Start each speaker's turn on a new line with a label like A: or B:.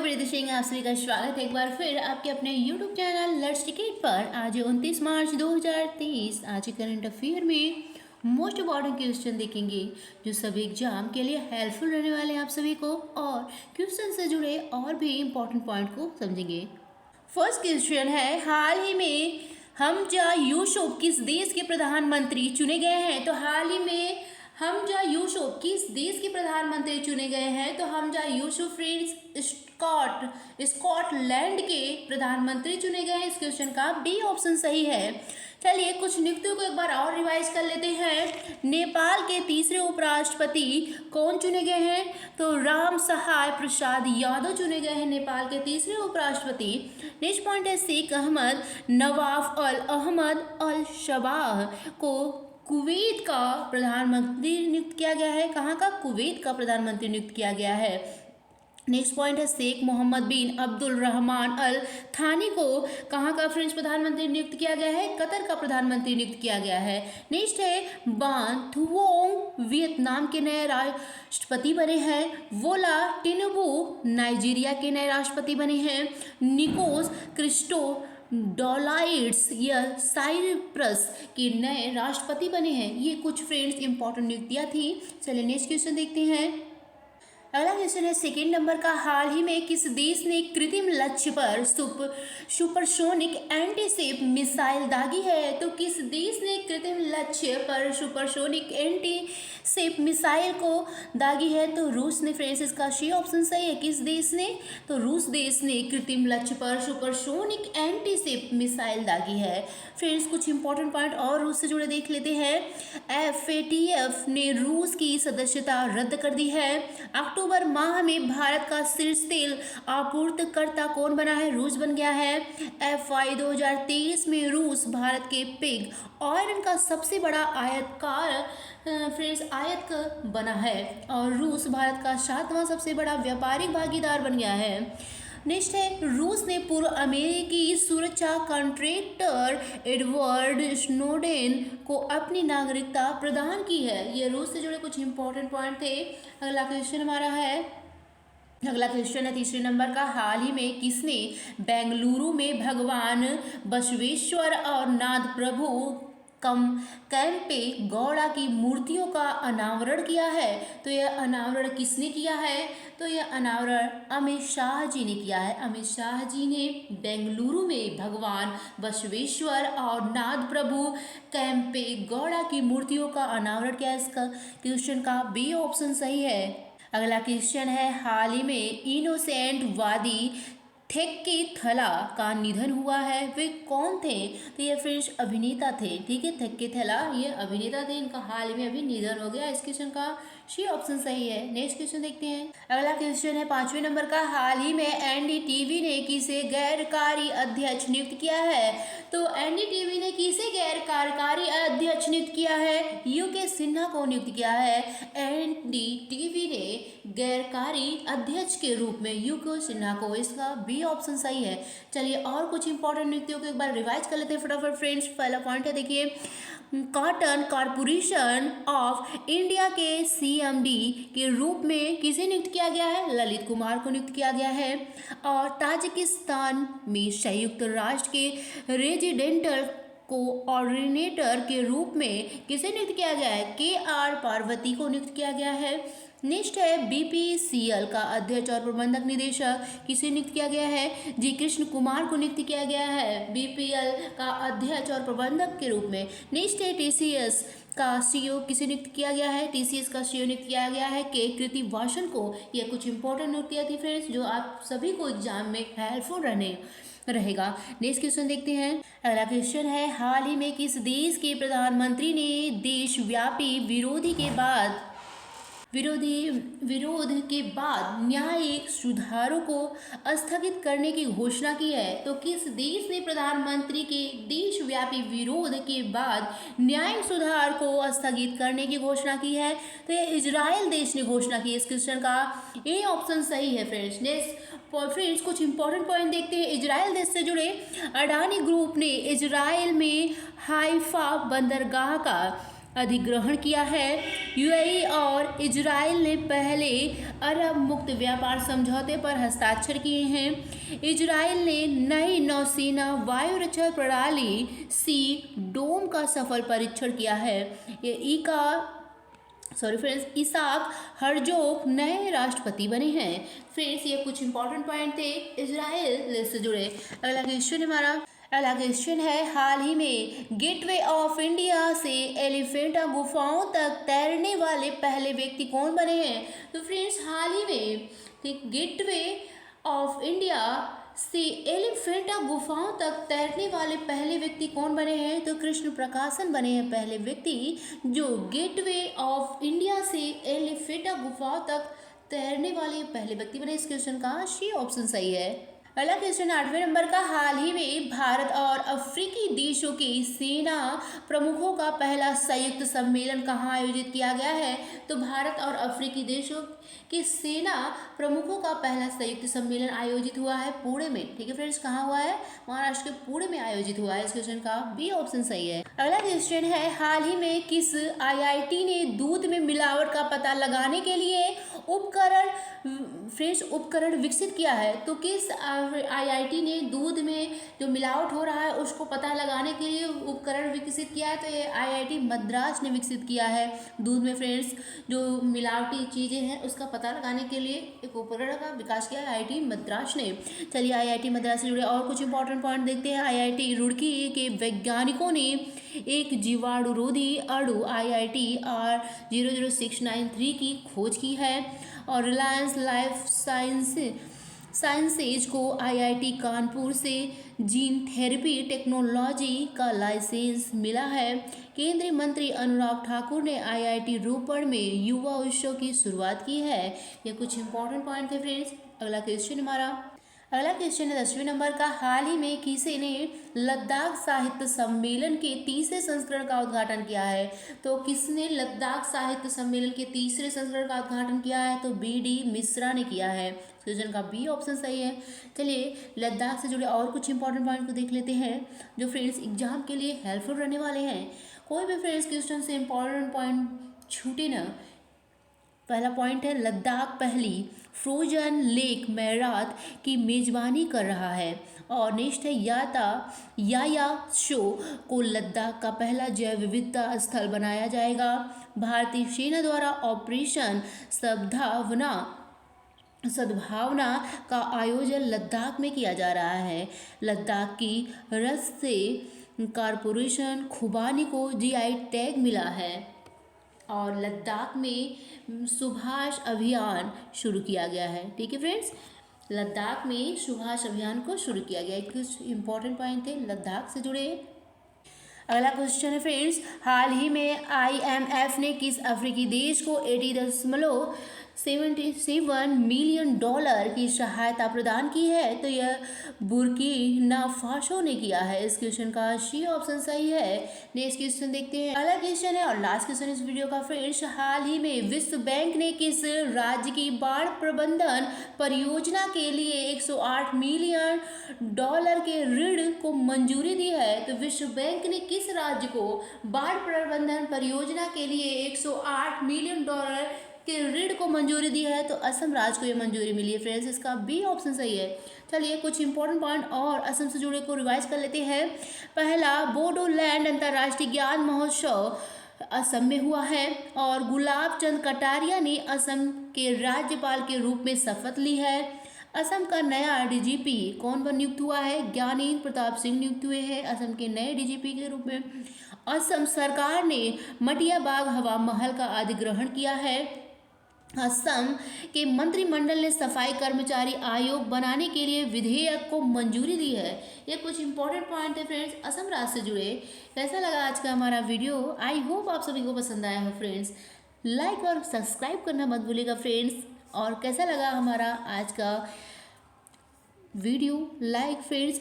A: प्रीति सिंह, आप सभी का स्वागत है एक बार फिर आपके अपने YouTube चैनल लेट्स टिकट पर। आज 29 मार्च 2023 आज करंट अफेयर में मोस्ट इम्पॉर्टेंट क्वेश्चन देखेंगे जो सभी एग्जाम के लिए हेल्पफुल रहने वाले हैं आप सभी को, और क्वेश्चन से जुड़े और भी इम्पोर्टेंट पॉइंट को समझेंगे। फर्स्ट क्वेश्चन है, हाल ही में हमजा यूसुफ किस देश के प्रधानमंत्री चुने गए हैं? तो हाल ही में हमजा यूसुफ किस देश के प्रधानमंत्री चुने गए हैं? तो हमजा यूसुफ फ्रेंड्स स्कॉटलैंड के प्रधानमंत्री चुने गए हैं। इस क्वेश्चन का बी ऑप्शन सही है। चलिए कुछ नियुक्तियों को एक बार और रिवाइज कर लेते हैं। नेपाल के तीसरे उपराष्ट्रपति कौन चुने गए हैं? तो राम सहाय प्रसाद यादव चुने गए हैं नेपाल के तीसरे उपराष्ट्रपति। नेक्स्ट पॉइंट है, शेख अहमद नवाफ अल अहमद अल शबाह को कुवैत का प्रधानमंत्री नियुक्त किया गया है। कहाँ का? कुवैत का प्रधानमंत्री नियुक्त किया गया है। नेक्स्ट पॉइंट है, शेख मोहम्मद बिन अब्दुल रहमान अल थानी को कहाँ का फ्रेंच प्रधानमंत्री नियुक्त किया गया है? कतर का प्रधानमंत्री नियुक्त किया गया है। नेक्स्ट है, बान थुओंग वियतनाम के नए राष्ट्रपति बने हैं। वोला टिनुबू नाइजीरिया के नए राष्ट्रपति बने हैं। निकोस क्रिस्टो डोलाइड्स या साइप्रस के नए राष्ट्रपति बने हैं। ये कुछ फ्रेंड्स इंपॉर्टेंट नियुक्तियां थी। चलिए नेक्स्ट क्वेश्चन देखते हैं। अगला क्वेश्चन है सेकेंड नंबर का, हाल ही में किस देश ने कृत्रिम लक्ष्य पर सुपरसोनिक एंटीशिप मिसाइल दागी है? तो किस देश ने कृत्रिम लक्ष्य पर सुपरसोनिक एंटीशिप मिसाइल को दागी है? तो रूस ने फ्रेंड्स। इसका सी ऑप्शन सही है। किस देश ने? तो रूस देश ने कृत्रिम लक्ष्य पर सुपरसोनिक एंटीशिप मिसाइल दागी है। फ्रेंड्स कुछ इंपॉर्टेंट पॉइंट और रूस से जुड़े देख लेते हैं। FATF ने रूस की सदस्यता रद्द कर दी है। अक्टूबर माह में भारत का शीर्ष तेल आपूर्तिकर्ता कौन बना है? रूस बन गया है। FY 2023 में रूस भारत के पिग ऑयल का सबसे बड़ा आयात बना है, और रूस भारत का 7वां सबसे बड़ा व्यापारिक भागीदार बन गया है। नेक्स्ट है, रूस ने पूर्व अमेरिकी सुरक्षा कॉन्ट्रैक्टर एडवर्ड स्नोडेन को अपनी नागरिकता प्रदान की है। ये रूस से जुड़े कुछ इंपॉर्टेंट पॉइंट थे। अगला क्वेश्चन हमारा है, अगला क्वेश्चन है तीसरे नंबर का, हाल ही में किसने बेंगलुरु में भगवान बसवेश्वर और नाद प्रभु कैंपे गौड़ा की मूर्तियों का अनावरण किया है? तो यह अनावरण किसने किया है? तो यह अनावरण अमित शाह जी ने किया है। अमित शाह जी ने बेंगलुरु में भगवान बसवेश्वर और नाद प्रभु कैंपे गौड़ा की मूर्तियों का अनावरण किया। इसका क्वेश्चन का बी ऑप्शन सही है। अगला क्वेश्चन है, हाल ही में इनोसेंट वादी थेक्केथला का निधन हुआ है। वे कौन थे? तो ये फ्रेंड्स अभिनेता थे। ठीक है, थेक्केथला ये अभिनेता थे। इनका हाल में अभी निधन हो गया। इस क्वेश्चन का सी ऑप्शन सही है। नेक्स्ट क्वेश्चन देखते हैं। अगला क्वेश्चन है पांचवें नंबर का, हाल ही में NDTV ने किसे गैर कार्य अध्यक्ष नियुक्त किया है? तो NDTV ने किसे गैर कार्यकारी अध्यक्ष नियुक्त किया है? UK सिन्हा को नियुक्त किया है। NDTV ने गैर कार्य अध्यक्ष के रूप में UK सिन्हा को। इसका बी ऑप्शन सही है। चलिए और कुछ इंपॉर्टेंट नियुक्तियों को एक बार रिवाइज कर लेते हैं फटाफट फ्रेंड्स। पहला पॉइंट है, देखिए, कॉटन कॉरपोरेशन ऑफ इंडिया के CMD के रूप में किसे नियुक्त किया गया है? ललित कुमार को नियुक्त किया गया है। और ताजिकिस्तान में संयुक्त राष्ट्र के रेजिडेंटल कोऑर्डिनेटर के रूप में किसे नियुक्त किया गया है? KR पार्वती को नियुक्त किया गया है। नेक्स्ट है, BPCL का अध्यक्ष और प्रबंधक निदेशक किसे नियुक्त किया गया है? जी कृष्ण कुमार को नियुक्त किया गया है BPL का अध्यक्ष और प्रबंधक के रूप में। नेक्स्ट है, TCS का CEO किसे नियुक्त किया गया है? TCS का CEO नियुक्त किया गया है के कृतिवासन को। ये कुछ इंपॉर्टेंट नियुक्तियाँ थी फ्रेंड्स जो आप सभी को एग्जाम में हेल्पफुल रहेगा। नेक्स्ट क्वेश्चन देखते हैं। अगला क्वेश्चन है, हाल ही में किस देश के प्रधानमंत्री ने देशव्यापी विरोध के बाद न्यायिक सुधारों को स्थगित करने की घोषणा की है? तो किस देश ने प्रधानमंत्री के देशव्यापी विरोध के बाद न्यायिक सुधार को स्थगित करने की घोषणा की है? तो ये इजराइल देश ने घोषणा की। इस क्वेश्चन का ए ऑप्शन सही है फ्रेंड्स। फ्रेंड्स कुछ इंपॉर्टेंट पॉइंट देखते हैं। इजराइल देश से जुड़े अडानी ग्रुप ने इजराइल में हाइफा बंदरगाह का अधिग्रहण किया है। यूएई और इजराइल ने पहले अरब मुक्त व्यापार समझौते पर हस्ताक्षर किए हैं। इजराइल ने नई नौसेना वायुरक्षा प्रणाली सी डोम का सफल परीक्षण किया है। इसाक हर्जोग नए राष्ट्रपति बने हैं। फ्रेंड्स, ये कुछ इंपॉर्टेंट पॉइंट थे इजराइल से जुड़े। अगला क्वेश्चन है हाल ही में गेटवे ऑफ इंडिया से एलिफेंटा गुफाओं तक तैरने वाले पहले व्यक्ति कौन बने हैं? तो फ्रेंड्स, हाल ही में गेटवे ऑफ इंडिया से एलिफेंटा गुफाओं तक तैरने वाले पहले व्यक्ति कौन बने हैं? तो कृष्ण प्रकाशन बने हैं पहले व्यक्ति जो गेटवे ऑफ इंडिया से एलिफेंटा गुफाओं तक तैरने वाले पहले व्यक्ति बने। इस क्वेश्चन का सी ऑप्शन सही है। अगला क्वेश्चन 8वें नंबर का, हाल ही में भारत और अफ्रीकी देशों की सेना प्रमुखों का पहला संयुक्त सम्मेलन कहाँ आयोजित किया गया है? तो भारत और अफ्रीकी देशों की सेना प्रमुखों का पहला संयुक्त सम्मेलन आयोजित हुआ है पुणे में। ठीक है फ्रेंड्स, कहाँ हुआ है? महाराष्ट्र के पुणे में आयोजित हुआ है। इस क्वेश्चन का बी ऑप्शन सही है। अगला क्वेश्चन है हाल ही में किस आईआईटी ने दूध में मिलावट का पता लगाने के लिए उपकरण विकसित किया है? तो किस आईआईटी ने दूध में जो मिलावट हो रहा है उसको पता लगाने के लिए उपकरण विकसित किया है? तो ये आईआईटी मद्रास ने विकसित किया है। दूध में फ्रेंड्स जो मिलावटी चीज़ें हैं उसका पता लगाने के लिए एक उपकरण का विकास किया है आईआईटी मद्रास ने। चलिए, आईआईटी मद्रास से जुड़े और कुछ इंपॉर्टेंट पॉइंट देखते हैं। आईआईटी रुड़की के वैज्ञानिकों ने एक जीवाणुरोधी अणु IITR-00693 की खोज की है और रिलायंस लाइफ साइंसेज को आईआईटी कानपुर से जीन थेरेपी टेक्नोलॉजी का लाइसेंस मिला है। केंद्रीय मंत्री अनुराग ठाकुर ने आईआईटी रोपड़ में युवा उत्सव की शुरुआत की है। ये कुछ इंपॉर्टेंट पॉइंट थे फ्रेंड्स। अगला क्वेश्चन है 10वें नंबर का, हाल ही में किसे ने लद्दाख साहित्य सम्मेलन के तीसरे संस्करण का उद्घाटन किया है? तो किसने लद्दाख साहित्य सम्मेलन के तीसरे संस्करण का उद्घाटन किया है? तो BD मिश्रा ने किया है। क्वेश्चन का बी ऑप्शन सही है। चलिए, लद्दाख से जुड़े और कुछ इंपॉर्टेंट पॉइंट को देख लेते हैं जो फ्रेंड्स एग्जाम के लिए हेल्पफुल रहने वाले हैं। कोई भी फ्रेंड्स क्वेश्चन से इंपॉर्टेंट पॉइंट छूटे ना। पहला पॉइंट है लद्दाख पहली फ्रोजन लेक मैराथ की मेजबानी कर रहा है। और नेक्स्ट है याया शो को लद्दाख का पहला जैव विविधता स्थल बनाया जाएगा। भारतीय सेना द्वारा ऑपरेशन सद्भावना का आयोजन लद्दाख में किया जा रहा है। लद्दाख की रस्ते कारपोरेशन खुबानी को GI टैग मिला है और लद्दाख में सुभाष अभियान शुरू किया गया है। ठीक है फ्रेंड्स, लद्दाख में सुभाष अभियान को शुरू किया गया है। कुछ इंपॉर्टेंट पॉइंट थे लद्दाख से जुड़े। अगला क्वेश्चन है फ्रेंड्स, हाल ही में IMF ने किस अफ्रीकी देश को $80.77 मिलियन की सहायता प्रदान की है? तो यह बुर्किना फासो ने किया है। इस क्वेश्चन का सी ऑप्शन सही है। नेक्स्ट क्वेश्चन देखते हैं। अगला क्वेश्चन है और लास्ट क्वेश्चन इस वीडियो का फ्रेंड्स, हाल ही में विश्व बैंक ने किस राज्य की बाढ़ प्रबंधन परियोजना के लिए $108 मिलियन के ऋण को मंजूरी दी है? तो विश्व बैंक ने किस राज्य को बाढ़ प्रबंधन परियोजना के लिए $108 मिलियन के ऋण को मंजूरी दी है? तो असम राज्य को ये मंजूरी मिली है फ्रेंड्स। इसका बी ऑप्शन सही है। चलिए, कुछ इंपॉर्टेंट पॉइंट और असम से जुड़े को रिवाइज कर लेते हैं। पहला, बोडोलैंड अंतर्राष्ट्रीय ज्ञान महोत्सव असम में हुआ है और गुलाब चंद कटारिया ने असम के राज्यपाल के रूप में शपथ ली है। असम का नया DGP कौन नियुक्त हुआ है? ज्ञानेंद्र प्रताप सिंह नियुक्त हुए हैं असम के नए DGP के रूप में। असम सरकार ने मटिया बाग हवा महल का अधिग्रहण किया है। असम के मंत्रिमंडल ने सफाई कर्मचारी आयोग बनाने के लिए विधेयक को मंजूरी दी है। ये कुछ इंपॉर्टेंट पॉइंट है फ्रेंड्स असम राज्य से जुड़े। कैसा लगा आज का हमारा वीडियो? आई होप आप सभी को पसंद आया हो फ्रेंड्स। लाइक और सब्सक्राइब करना मत भूलिएगा फ्रेंड्स। और कैसा लगा हमारा आज का वीडियो? Like friends